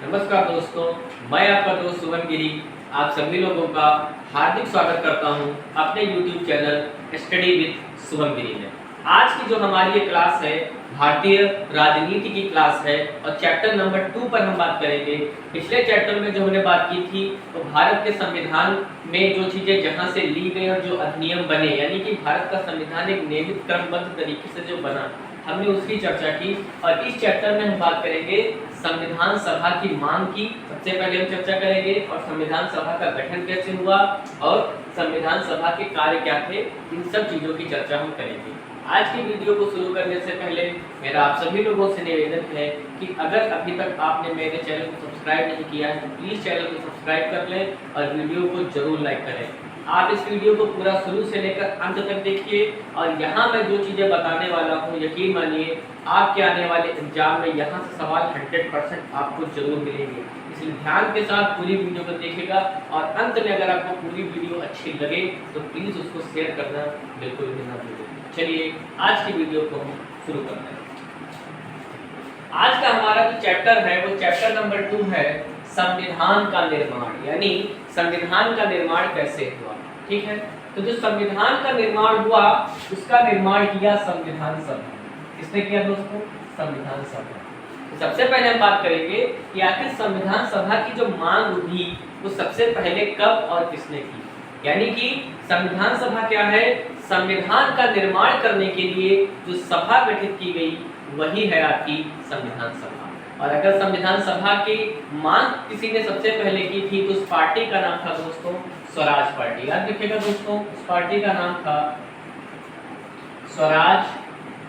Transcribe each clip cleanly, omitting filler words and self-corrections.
नमस्कार दोस्तों, मैं आपका दोस्त सुमन गिरी आप सभी लोगों का हार्दिक स्वागत करता हूं अपने YouTube चैनल स्टडी विद सुमन गिरी में। आज की जो हमारी ये क्लास है भारतीय राजनीति की क्लास है और चैप्टर नंबर 2 पर हम बात करेंगे। पिछले चैप्टर में जो हमने बात की थी तो भारत के संविधान में जो चीज़ें जहां से ली गई और जो अधिनियम बने, यानी कि भारत का संविधान एक नियमित क्रमबद्ध तरीके से जो बना, हमने उसकी चर्चा की। और इस चैप्टर में हम बात करेंगे संविधान सभा की मांग की। सबसे पहले हम चर्चा करेंगे और संविधान सभा का गठन कैसे हुआ और संविधान सभा के कार्य क्या थे, इन सब चीज़ों की चर्चा हम करेंगे। आज की वीडियो को शुरू करने से पहले मेरा आप सभी लोगों से निवेदन है कि अगर अभी तक आपने मेरे चैनल को सब्सक्राइब नहीं किया है तो प्लीज़ चैनल को सब्सक्राइब कर लें और वीडियो को जरूर लाइक करें। आप इस वीडियो को पूरा शुरू से लेकर अंत तक देखिए और यहाँ मैं जो चीज़ें बताने वाला हूँ, यकीन मानिए आपके आने वाले एग्जाम में यहाँ से सवाल 100% आपको जरूर मिलेंगे। इसलिए ध्यान के साथ पूरी वीडियो को देखिएगा और अंत में अगर आपको पूरी वीडियो अच्छी लगे तो प्लीज़ उसको शेयर करना बिल्कुल भी ना भूलें। चलिए आज की वीडियो को हम शुरू करते हैं। आज का हमारा जो चैप्टर है वो चैप्टर नंबर 2 है, संविधान का निर्माण, यानी संविधान का निर्माण कैसे हुआ। ठीक है, तो जो संविधान का निर्माण हुआ उसका निर्माण किया संविधान सभा। किसने किया दोस्तों? संविधान सभा। तो सबसे पहले हम बात करेंगे कि आखिर संविधान सभा की जो मांग हुई वो सबसे पहले कब और किसने की। यानी कि संविधान सभा क्या है? संविधान का निर्माण करने के लिए जो सभा गठित की गई वही है आपकी संविधान सभा। और अगर संविधान सभा की मांग किसी ने सबसे पहले की थी तो उस पार्टी का नाम था दोस्तों स्वराज पार्टी। याद रखिएगा दोस्तों, उस पार्टी का नाम था स्वराज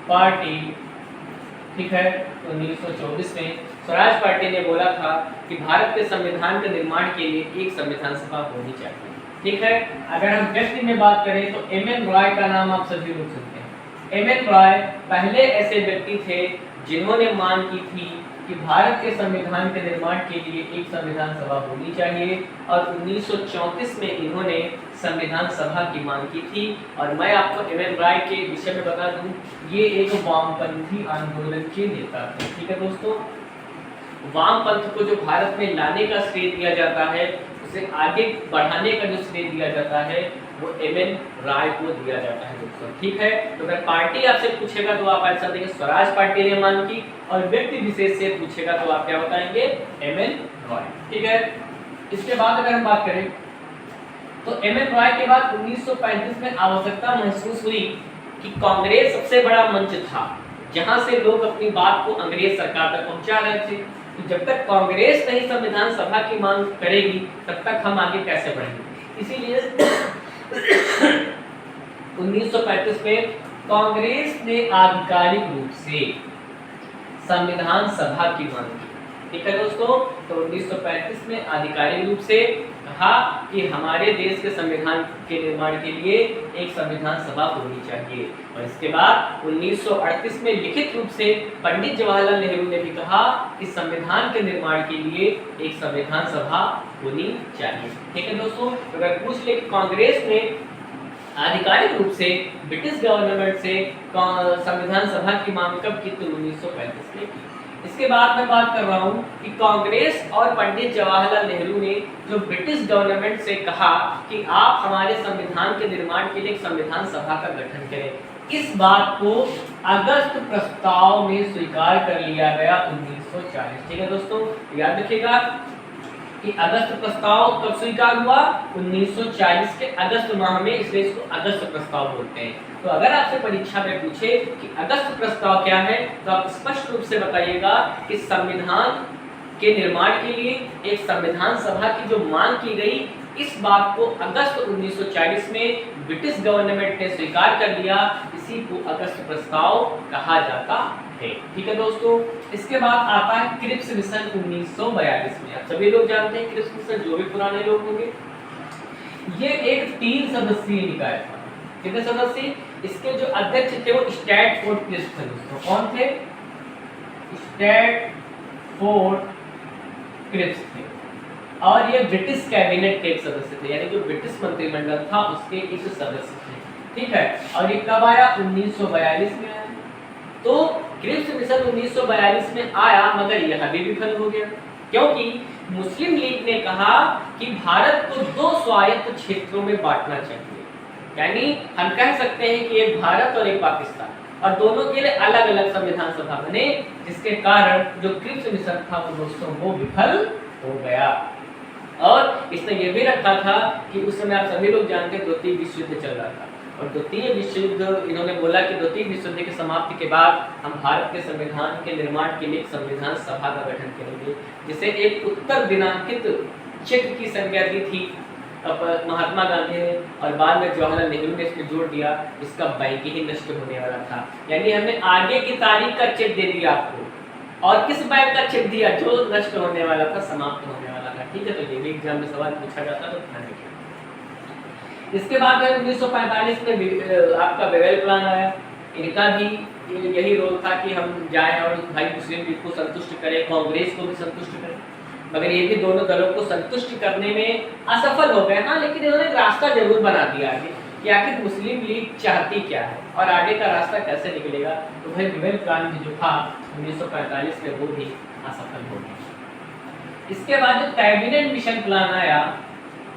पार्टी। ठीक है, 1924 में स्वराज पार्टी ने बोला था कि भारत के संविधान के निर्माण के लिए एक संविधान सभा होनी चाहिए। ठीक है, अगर हम व्यक्ति में बात करें तो M.N. रॉय का नाम आप सभी लोग सुनते हैं। M.N. रॉय पहले ऐसे व्यक्ति थे जिन्होंने मांग की थी कि भारत के संविधान के निर्माण के लिए एक संविधान सभा होनी चाहिए और 1934 में इन्होंने संविधान सभा की मांग की थी। और मैं आपको M.N. रॉय के विषय में बता दूं, ये एक वामपंथी आंदोलन के नेता थे। ठीक है दोस्तों, वामपंथ को जो भारत में लाने का श्रेय दिया जाता है, उसे आगे बढ़ाने का जो श्रेय दिया जाता है वो M.N. रॉय को दिया जाता है दोस्तों। ठीक है, तो अगर पार्टी आपसे पूछेगा तो आप आंसर देंगे स्वराज पार्टी ने मांग की, और व्यक्ति विशेष से पूछेगा तो आप क्या बताएंगे? M.N. रॉय। ठीक है, इसके बाद अगर हम बात करें तो M.N. रॉय के बाद 1935 में आवश्यकता महसूस हुई कि कांग्रेस सबसे बड़ा मंच था जहां से लोग अपनी बात को अंग्रेज सरकार तक पहुंचा रहे थे। तो जब तक कांग्रेस नहीं संविधान सभा की मांग करेगी तब तक हम आगे कैसे बढ़ेंगे। इसीलिए 1935 में कांग्रेस ने आधिकारिक रूप से संविधान सभा की मांग की। ठीक है दोस्तों, तो 1935 में आधिकारिक रूप से कहा कि हमारे देश के संविधान के निर्माण के लिए एक संविधान सभा होनी चाहिए। और इसके बाद 1938 में लिखित रूप से पंडित जवाहरलाल नेहरू ने भी कहा कि संविधान के निर्माण के लिए एक संविधान सभा होनी चाहिए। ठीक है दोस्तों, अगर पूछ ले कि कांग्रेस ने आधिकारिक रूप से ब्रिटिश गवर्नमेंट से संविधान सभा की मांग कब की, तो 1935 में की। इसके बाद मैं बात कर रहा हूँ कि कांग्रेस और पंडित जवाहरलाल नेहरू ने जो ब्रिटिश गवर्नमेंट से कहा कि आप हमारे संविधान के निर्माण के लिए एक संविधान सभा का गठन करें, इस बात को अगस्त प्रस्ताव में स्वीकार कर लिया गया 1940। ठीक है दोस्तों, याद रखिएगा कि अगस्त प्रस्ताव कब स्वीकार हुआ? 1940 के अगस्त माह में, इसलिए इसको अगस्त प्रस्ताव बोलते हैं। तो अगर आपसे परीक्षा में पूछे कि अगस्त प्रस्ताव क्या है तो आप स्पष्ट रूप से बताइएगा कि संविधान के निर्माण के लिए एक संविधान सभा की जो मांग की गई, इस बात को अगस्त 1940 में ब्रिटिश गवर्नमेंट ने स्वीकार कर लिया। इसी को अगस्त प्रस्ताव कहा जाता है। ठीक है दोस्तों, इसके बाद आता है क्रिप्स मिशन 1942 में। आप सभी लोग जानते हैं क्रिप्स मिशन, जो भी पुराने लोग होंगे। ये एक 3 सदस्यीय निकाय था। कितने सदस्य? इसके जो अध्यक्ष थे वो स्टैटफोर्ड क्रिप्स थे दोस्तों। कौन थे? स्टैटफोर्ड क्रिप्स थे। और ये ब्रिटिश कैबिनेट के एक सदस्य थे, यानी जो ब्रिटिश मंत्रिमंडल था उसके एक सदस्य थे। ठीक है, और ये कब आया? 1942 में आया। तो क्रिप्स मिशन 1942 में आया, मगर यह भी विफल हो गया। क्योंकि मुस्लिम लीग ने कहा कि भारत को दो स्वायत्त क्षेत्रों में बांटना चाहिए, यानी हम कह सकते हैं कि एक भारत और एक पाकिस्तान, और दोनों के लिए अलग अलग संविधान सभा बने, जिसके कारण जो क्रिप्स मिशन था वो दोस्तों वो विफल हो गया। और इसने ये भी रखा था कि उस समय आप सभी लोग जानते हैं द्वितीय विश्व युद्ध चल रहा था, और द्वितीय विश्व युद्ध इन्होंने बोला कि द्वितीय विश्व युद्ध की समाप्ति के बाद हम भारत के संविधान के निर्माण के लिए एक संविधान सभा का गठन करेंगे, जिसे एक उत्तर दिनांकित चेक की संज्ञा दी थी महात्मा गांधी ने, और बाद में जवाहरलाल नेहरू ने इसमें जोड़ दिया इसका बैंक ही नष्ट होने वाला था, यानी हमने आगे की तारीख का चेक दे दिया आपको, और किस बैंक का चेक दिया जो नष्ट होने वाला था, समाप्त होने वाला था। ठीक है, तो ये भी एग्जाम में सवाल पूछा जाता तो ध्यान रखिए। इसके बाद 1945 में आपका वेवेल प्लान आया। इनका भी यही रोल था कि हम जाएं और भाई मुस्लिम लीग को संतुष्ट करें, कांग्रेस को भी संतुष्ट करें, मगर ये भी दोनों दलों को संतुष्ट करने में असफल हो गए। हाँ, लेकिन इन्होंने रास्ता जरूर बना दिया आगे कि आखिर मुस्लिम लीग चाहती क्या है और आगे का रास्ता कैसे निकलेगा। तो भाई वेवेल प्लान भी जो था 1945 में वो भी असफल हो गया। इसके बाद जो कैबिनेट मिशन प्लान आया,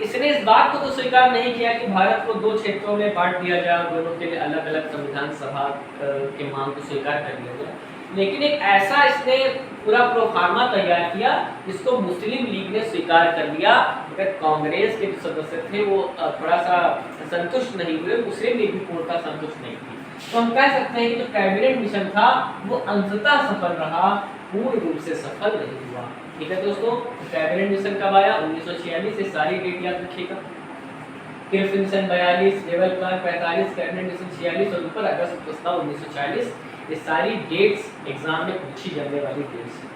इसने इस बात को तो स्वीकार नहीं किया कि भारत को दो क्षेत्रों में बांट दिया जाए और दोनों के लिए अलग अलग संविधान सभा के मांग को स्वीकार कर लिया गया, लेकिन एक ऐसा इसने पूरा प्रोफार्मा तैयार किया जिसको मुस्लिम लीग ने स्वीकार कर लिया, मगर कांग्रेस के जो सदस्य थे वो थोड़ा सा संतुष्ट नहीं हुए, मुस्लिम लीग भी पूर्णतः संतुष्ट नहीं थी। तो हम कह सकते हैं कि जो कैबिनेट मिशन था वो अंततः सफल रहा, पूर्ण रूप से सफल नहीं हुआ। ठीक है दोस्तों, कैबिनेट मिशन कब आया? 1946 से सारी डेट याद रखिएगा। Cripps mission 42, Wavell plan 45, cabinet mission 46 और ऊपर अगस्त प्रस्ताव 1940। ये सारी डेट्स एग्जाम में पूछी जाने वाली डेट्स हैं।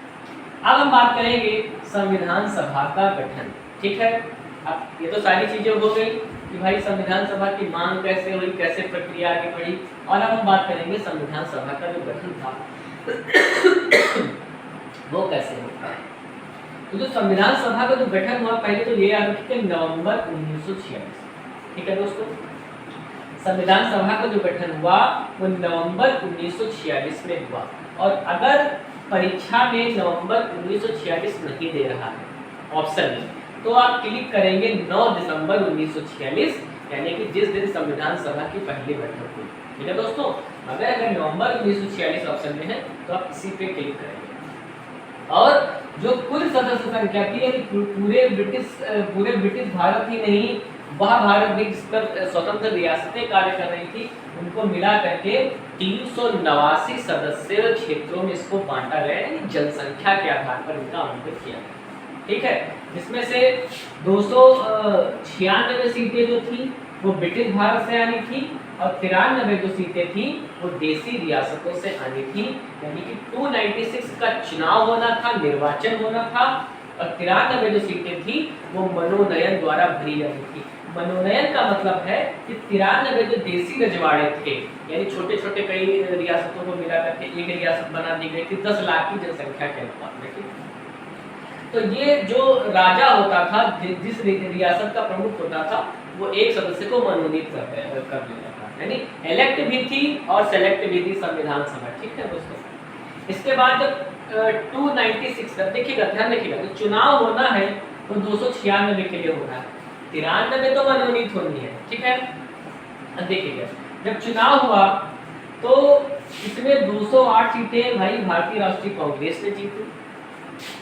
अब हम बात करेंगे संविधान सभा का गठन। ठीक है, अब ये तो सारी चीजें हो गई कि भाई संविधान सभा की मांग कैसे हुई, कैसे प्रक्रिया आगे बढ़ी, और अब हम बात करेंगे संविधान सभा का जो गठन था वो कैसे होता है। तो जो संविधान सभा का जो गठन हुआ, पहले तो ये याद रखिए नवंबर 1946। ठीक है दोस्तों, संविधान सभा का जो गठन हुआ वो नवंबर 1946 में हुआ, और अगर परीक्षा में नवंबर 1946 नहीं दे रहा है ऑप्शन में, तो आप क्लिक करेंगे 9 दिसंबर 1946, यानी कि जिस दिन संविधान सभा की पहली बैठक हुई। ठीक है दोस्तों, अगर नवंबर 1946 ऑप्शन में है तो आप इसी पे क्लिक करेंगे। और जो कुल सदस्य संख्या थी, यानी पूरे ब्रिटिश भारत ही नहीं, वह भारत भी जिस पर स्वतंत्र रियासतें कार्य कर रही थी, उनको मिला करके 389 सदस्य क्षेत्रों में इसको बांटा गया, यानी जनसंख्या के आधार पर इनका आवंटन किया गया। ठीक है, जिसमें से 296 सीटें जो थी वो ब्रिटिश भारत से आनी थी, और 93 जो सीटें थी वो देसी रियासतों से आनी थी, यानी कि 296 का चुनाव होना था, निर्वाचन होना था, और 93 जो सीटें थी वो मनोनयन द्वारा भरी जानी थी। मनोनयन का मतलब है कि 93 जो देसी रजवाड़े थे, यानी छोटे छोटे कई रियासतों को मिला करके एक रियासत बना दी गई थी 10 लाख की जनसंख्या के अनुपात में। तो ये जो राजा होता था, जिस रियासत का प्रमुख होता था, वो एक सदस्य को मनोनीत कर लेता था, यानी इलेक्ट भी थी और सेलेक्ट भी थी संविधान सभा। ठीक है दोस्तों, इसके बाद जब 296 देखिएगा, ध्यान रखिएगा, तो चुनाव होना है तो 296 के लिए होना है, 93 तो मनोनीत होनी है। ठीक है, अब देखिएगा जब चुनाव हुआ तो इसमें 208 सीटें भाई भारतीय राष्ट्रीय कांग्रेस ने जीती,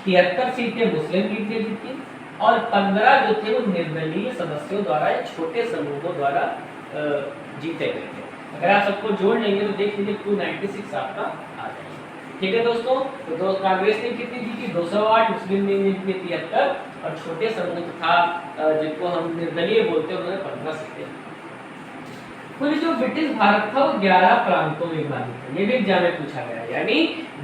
73 सीटें मुस्लिम लीग ने जीती, और 15 जो थे वो निर्दलीय सदस्यों द्वारा या छोटे समूहों द्वारा जीते गए थे। अगर आप सबको जोड़ लेंगे तो देख लीजिए 296 आपका आ जाएगा। ठीक है दोस्तों, तो कांग्रेस ने कितनी जीती? 208, मुस्लिम लीग ने जीती 73, और छोटे समूह था जिनको हम निर्दलीय बोलते हैं उन्होंने 15 सीटें। कुल जो ब्रिटिश भारत था वो 11 प्रांतों में विभाजित है, ये भी एग्जाम में पूछा गया, यानी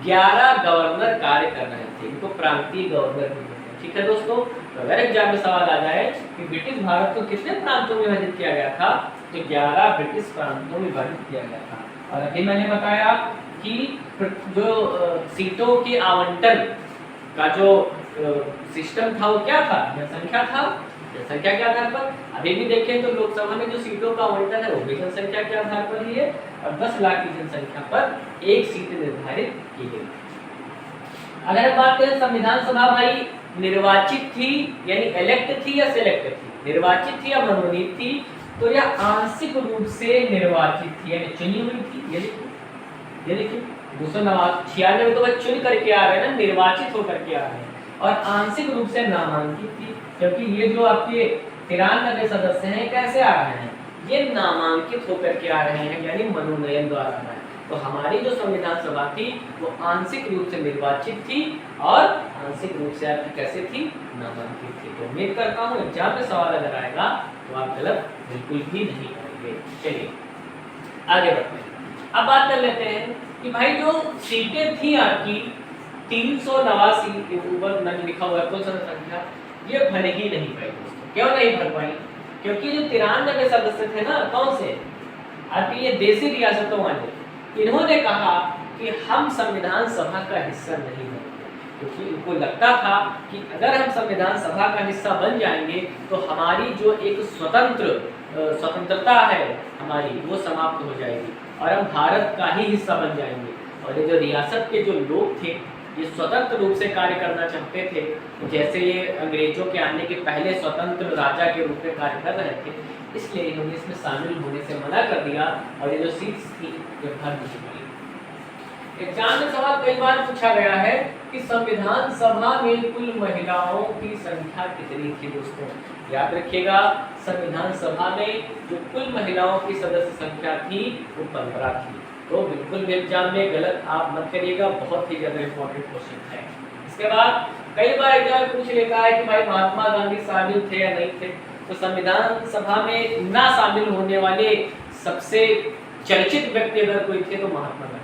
11 गवर्नर कार्य कर रहे थे, इनको प्रांतीय गवर्नर भी बोलते हैं। ठीक है दोस्तों, तो अगर एग्जाम में सवाल आ जाए कि ब्रिटिश भारत को कितने प्रांतों में विभाजित किया गया था, तो 11 ब्रिटिश प्रांतों में विभाजित किया गया था। और अभी मैंने बताया कि जो सीटों के आवंटन का जो सिस्टम था वो क्या था? जनसंख्या था, जनसंख्या के आधार पर। अभी भी देखें तो लोकसभा में जो सीटों का आवंटन है वो भी जनसंख्या के आधार पर ही है, और 10 लाख की जनसंख्या पर एक सीट निर्धारित की गई। अगर हम बात करें संविधान सभा भाई निर्वाचित थी यानी इलेक्ट थी या सिलेक्ट थी, निर्वाचित थी या मनोनीत थी, तो यह आंशिक रूप से निर्वाचित थी यानी चुनी हुई थी। ये देखिए 296 में तो वह चुन करके आ रहे हैं ना, निर्वाचित होकर के आ रहे हैं, और आंशिक रूप से नामांकित थी, क्योंकि ये जो आपके 93 सदस्य हैं कैसे आ रहे हैं, ये नामांकित होकर के आ रहे हैं यानी मनोनयन द्वारा आ रहे हैं। तो हमारी जो संविधान सभा थी वो आंशिक रूप से निर्वाचित थी और आंशिक रूप से आपकी कैसे थी, नामांकित थी। तो उम्मीद करता हूँ एग्जाम में सवाल अगर आएगा तो आप गलत बिल्कुल भी नहीं करेंगे। चलिए आगे बढ़ते हैं। अब बात कर लेते हैं कि भाई जो सीटें थी आपकी 389 के ऊपर मैंने लिखा हुआ है कुल संख्या, ये भर ही नहीं पाई दोस्तों। क्यों नहीं भर पाई? क्योंकि जो 93 सदस्य थे ना, कौन से आपकी ये देशी रियासतों वाले, इन्होंने कहा कि हम संविधान सभा का हिस्सा नहीं बनेंगे, क्योंकि इनको लगता था कि अगर हम संविधान सभा का हिस्सा बन जाएंगे तो हमारी जो एक स्वतंत्रता है हमारी वो समाप्त हो जाएगी और हम भारत का ही हिस्सा बन जाएंगे। और ये जो रियासत के जो लोग थे ये स्वतंत्र रूप से कार्य करना चाहते थे, जैसे ये अंग्रेजों के आने के पहले स्वतंत्र राजा के रूप में कार्य कर रहे थे, इसलिए इन्होंने इसमें शामिल होने से मना कर दिया और ये जो सीट्स थी ये भर नहीं पाई। एग्जाम में सवाल कई बार पूछा गया है कि संविधान सभा में कुल महिलाओं की संख्या कितनी थी दोस्तों। याद रखिएगा संविधान सभा में जो कुल महिलाओं की सदस्य संख्या थी वो 15 थी। तो बिल्कुल भी एग्जाम में गलत आप मत करिएगा, बहुत ही ज्यादा इंपॉर्टेंट क्वेश्चन है। इसके बाद कई बार एग्जाम पूछ लेता है कि भाई महात्मा गांधी शामिल थे या नहीं थे। तो संविधान सभा में ना शामिल होने वाले सबसे चर्चित व्यक्ति अगर कोई थे तो महात्मा गांधी।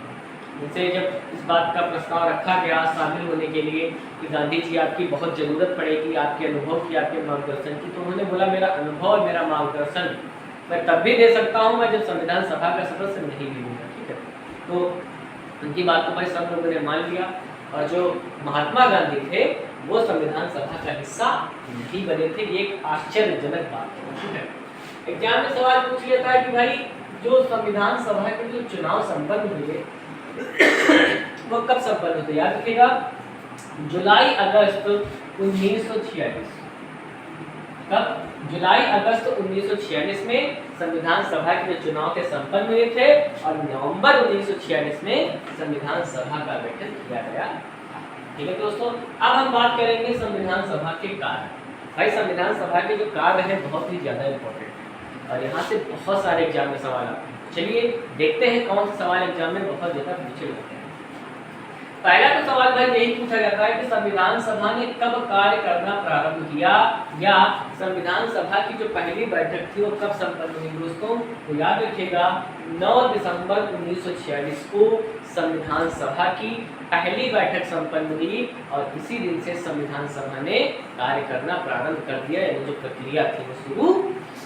जैसे जब इस बात का प्रस्ताव रखा गया शामिल होने के लिए कि गांधी जी आपकी बहुत ज़रूरत पड़ेगी, आपके अनुभव की, आपके मार्गदर्शन की, तो उन्होंने बोला मेरा अनुभव और मेरा मार्गदर्शन मैं तब भी दे सकता हूँ मैं जब संविधान सभा का सदस्य नहीं भी हूँ। ठीक है, तो उनकी बात को भाई सब लोगों ने मान लिया और जो महात्मा गांधी थे वो संविधान सभा का हिस्सा नहीं बने थे। ये एक आश्चर्यजनक बात है। ठीक है, एग्जाम में सवाल पूछ लेता है कि भाई जो संविधान सभा के जो चुनाव संपन्न हुए वो कब संपन्न होते? याद रखिएगा जुलाई अगस्त 1946। कब? जुलाई अगस्त 1946 में संविधान सभा के जो चुनाव थे संपन्न हुए थे और नवंबर 1946 में संविधान सभा का गठन किया गया। ठीक है दोस्तों, अब हम बात करेंगे संविधान सभा के कार्य। भाई संविधान सभा के जो कार्य है बहुत ही ज्यादा इंपॉर्टेंट है और यहाँ से बहुत सारे एग्जाम में सवाल आते हैं। चलिए देखते हैं कौन से सवाल एग्जाम में बहुत ज्यादा पूछे जाते हैं। पहला तो सवाल भाई यही पूछा जाता है कि संविधान सभा ने कब कार्य करना प्रारंभ किया या संविधान सभा की जो पहली बैठक थी वो कब संपन्न हुई दोस्तों। तो याद रखिएगा 9 दिसंबर 1946 को संविधान सभा की पहली बैठक संपन्न हुई और इसी दिन से संविधान सभा ने कार्य करना प्रारंभ कर दिया, यानी जो प्रक्रिया थी वो शुरू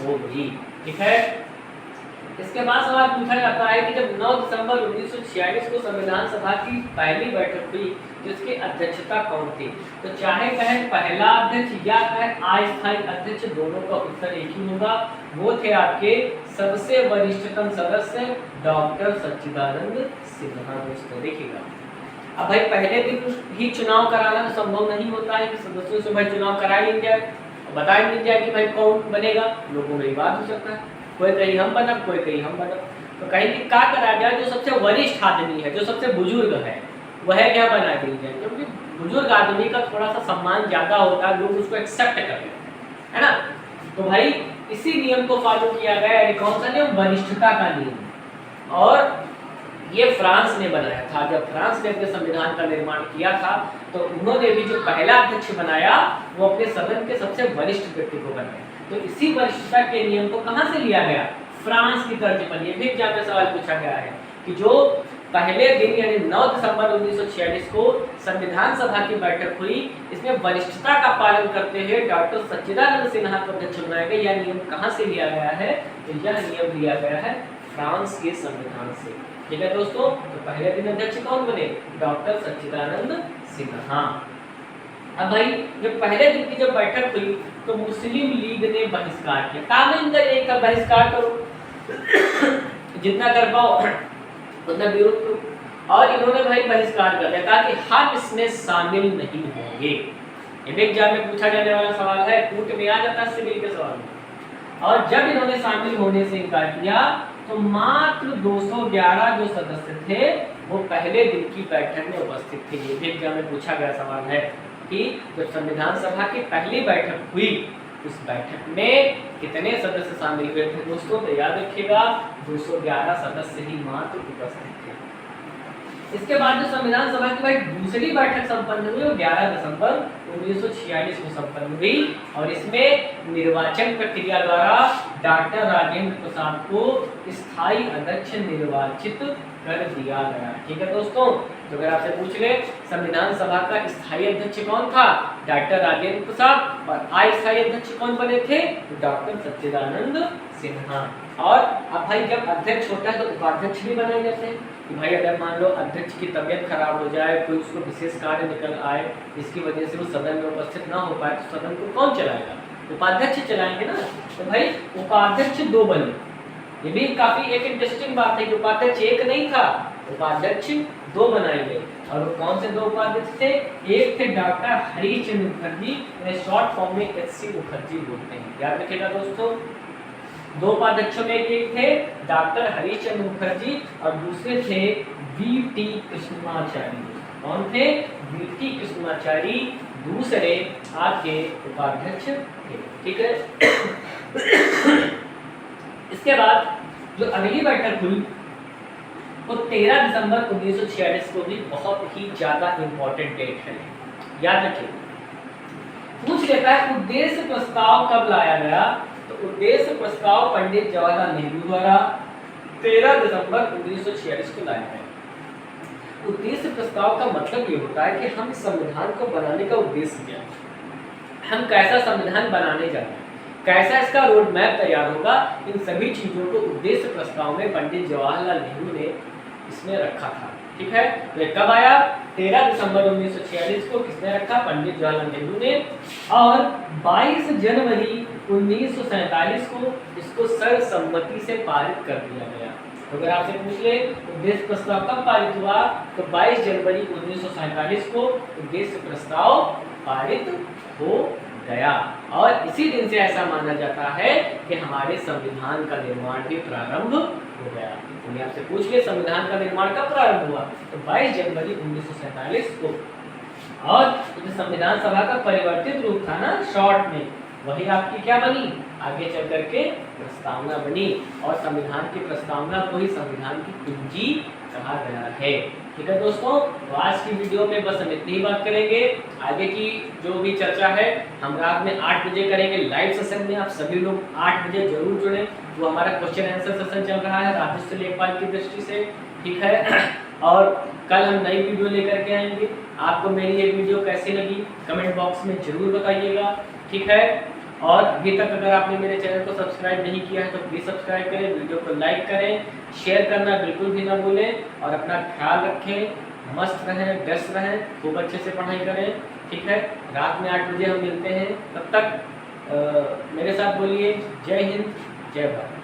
हो गई। ठीक है, इसके बाद सवाल पूछा जाता है कि जब 9 दिसंबर 1946 को संविधान सभा की पहली बैठक हुई जिसकी अध्यक्षता कौन थी? तो चाहे कहें पहला अध्यक्ष या कहें अस्थायी अध्यक्ष, दोनों का उत्तर एक ही होगा। वो थे आपके सबसे वरिष्ठतम सदस्य डॉक्टर सच्चिदानंद सिन्हा। दोस्तों देखिएगा अब भाई पहले दिन ही चुनाव कराना संभव नहीं होता है कि सदस्यों से भाई चुनाव करा ली जाए, बता दी जाए कि भाई कौन बनेगा। लोगों में बात हो सकता है, कोई कहीं हम बनब कोई कहीं हम बनब, तो कहीं कि क्या करा जाए जो सबसे वरिष्ठ आदमी है, जो सबसे बुजुर्ग है, वह क्या बना दी जाए, क्योंकि बुजुर्ग आदमी का थोड़ा सा सम्मान ज़्यादा होता है, लोग उसको एक्सेप्ट कर लेते हैं, है ना। तो भाई इसी नियम को फॉलो किया गया है। कौन सा नियम? वरिष्ठता का नियम। और ये फ्रांस ने बनाया था। जब फ्रांस ने अपने संविधान का निर्माण किया था तो उन्होंने भी जो पहला अध्यक्ष बनाया वो अपने सदन के सबसे वरिष्ठ व्यक्ति को बनाया। तो इसी वरिष्ठता के नियम को कहाँ से लिया गया? फ्रांस की तर्ज पर। ये भी एग्जाम में सवाल पूछा गया है कि जो पहले दिन यानी 9 दिसंबर 1946 को संविधान सभा की बैठक हुई, इसमें वरिष्ठता का पालन करते हुए डॉक्टर सच्चिदानंद सिन्हा को अध्यक्ष बनाया गया। यह नियम कहाँ से लिया गया है? तो यह नियम लिया गया है फ्रांस के संविधान से। ठीक है दोस्तों, तो पहले दिन अध्यक्ष कौन बने? डॉक्टर सच्चिदानंद सिन्हा। अब भाई जब पहले दिन की जब बैठक हुई तो मुस्लिम लीग ने बहिष्कार किया। कामिंदर एक का बहिष्कार करो, जितना कर पाओ उतना विरोध करो। और इन्होंने भाई बहिष्कार कर दिया, कहा कि हम इसमें शामिल नहीं होंगे। ये भी एग्जाम में पूछा जाने वाला सवाल है, कूट में आ जाता है सिविल के सवाल में। और जब इन्होंने शामिल होने से इनकार किया तो मात्र 211 जो सदस्य थे वो पहले दिन की बैठक में उपस्थित थे। ये भी एग्जाम में पूछा गया सवाल है कि जब संविधान सभा की पहली बैठक हुई उस बैठक में कितने सदस्य शामिल हुए थे दोस्तों, तो याद रखिएगा 211 सदस्य ही मात्र उपस्थित थे। इसके बाद जो संविधान सभा की दूसरी बैठक संपन्न हुई वो 11 दिसंबर 1946 को संपन्न हुई और इसमें निर्वाचन प्रक्रिया द्वारा डॉक्टर राजेंद्र प्रसाद को स्थायी अध्यक्ष निर्वाचित कर दिया गया। ठीक है दोस्तों, तो अगर आपसे पूछ ले संविधान सभा का स्थायी अध्यक्ष कौन था, डॉक्टर राजेंद्र प्रसाद, और अस्थायी अध्यक्ष कौन बने थे, डॉक्टर सच्चिदानंद सिन्हा। और अब भाई जब अध्यक्ष होता है तो उपाध्यक्ष भी बनाए जाते हैं कि भाई अगर मान लो अध्यक्ष की तबीयत खराब हो जाए, कोई उसको विशेष कार्य निकल आए, इसकी वजह से वो सदन में उपस्थित ना हो पाए तो सदन को कौन चलाएगा, उपाध्यक्ष चलाएंगे ना। तो भाई उपाध्यक्ष 2 बने, ये भी काफी एक इंटरेस्टिंग बात है कि उपाध्यक्ष एक नहीं था, उपाध्यक्ष 2 बनाए गए। और वो कौन से 2 उपाध्यक्ष थे, एक थे doctor Harishchandra Mukherjee, short form में HC मुखर्जी बोलते हैं, याद रखिएगा दोस्तों। 2 उपाध्यक्षों में एक थे डॉक्टर हरीशचंद्र मुखर्जी और दूसरे थे VT कृष्णमाचारी। कौन थे, VT कृष्णमाचारी दूसरे आपके उपाध्यक्ष थे। ठीक है। इसके बाद जो अगली बैठक हुई वो 13 दिसंबर 1946 को भी बहुत ही ज्यादा इंपॉर्टेंट डेट है, याद रखिए। पूछ लेता है उद्देश्य प्रस्ताव कब लाया गया, तो उद्देश्य प्रस्ताव पंडित जवाहरलाल नेहरू द्वारा 13 दिसंबर 1946 को लाया गया। उद्देश्य प्रस्ताव का मतलब ये होता है कि हम संविधान को बनाने का उद्देश्य क्या है, हम कैसा संविधान बनाने जा रहे हैं, कैसा इसका रोड मैप तैयार होगा, इन सभी चीजों को उद्देश्य प्रस्ताव में पंडित जवाहरलाल नेहरू ने इसमें रखा था। ठीक है, तो कब आया, 13 दिसंबर 1946 को किसने रखा, पंडित जवाहरलाल नेहरू ने। और 22 जनवरी 1947 को इसको सर्वसम्मति से पारित कर दिया गया। तो अगर आपसे पूछ ले उद्देश्य प्रस्ताव कब पारित हुआ, तो 22 जनवरी 1947 को उद्देश्य प्रस्ताव पारित हो गया। और इसी दिन से ऐसा माना जाता है कि हमारे संविधान का निर्माण भी प्रारंभ हो गया। तो मैं आपसे पूछ ले संविधान का निर्माण कब प्रारंभ हुआ, तो 22 जनवरी 1947 को। और जो संविधान सभा का परिवर्तित रूप था ना शॉर्ट में, वही आपकी क्या बनी, आगे चल करके प्रस्तावना बनी। और संविधान की प्रस्तावना को ही संविधान की कुंजी कहा गया है। ठीक है दोस्तों, तो आज की वीडियो में बस हम इतनी ही बात करेंगे। आगे की जो भी चर्चा है हम रात में 8 बजे करेंगे लाइव सेशन में। आप सभी लोग 8 बजे जरूर जुड़ें। वो हमारा क्वेश्चन आंसर सेशन चल रहा है राजस्व लेखपाल की दृष्टि से। ठीक है, और कल हम नई वीडियो लेकर के आएंगे। आपको मेरी ये वीडियो कैसी लगी कमेंट बॉक्स में जरूर बताइएगा। ठीक है, और अभी तक अगर आपने मेरे चैनल को सब्सक्राइब नहीं किया है तो प्लीज़ सब्सक्राइब करें, वीडियो को लाइक करें, शेयर करना बिल्कुल भी ना भूलें। और अपना ख्याल रखें, मस्त रहें, व्यस्त रहें, खूब अच्छे से पढ़ाई करें। ठीक है, रात में 8 बजे हम मिलते हैं। तब तक मेरे साथ बोलिए जय हिंद, जय भारत।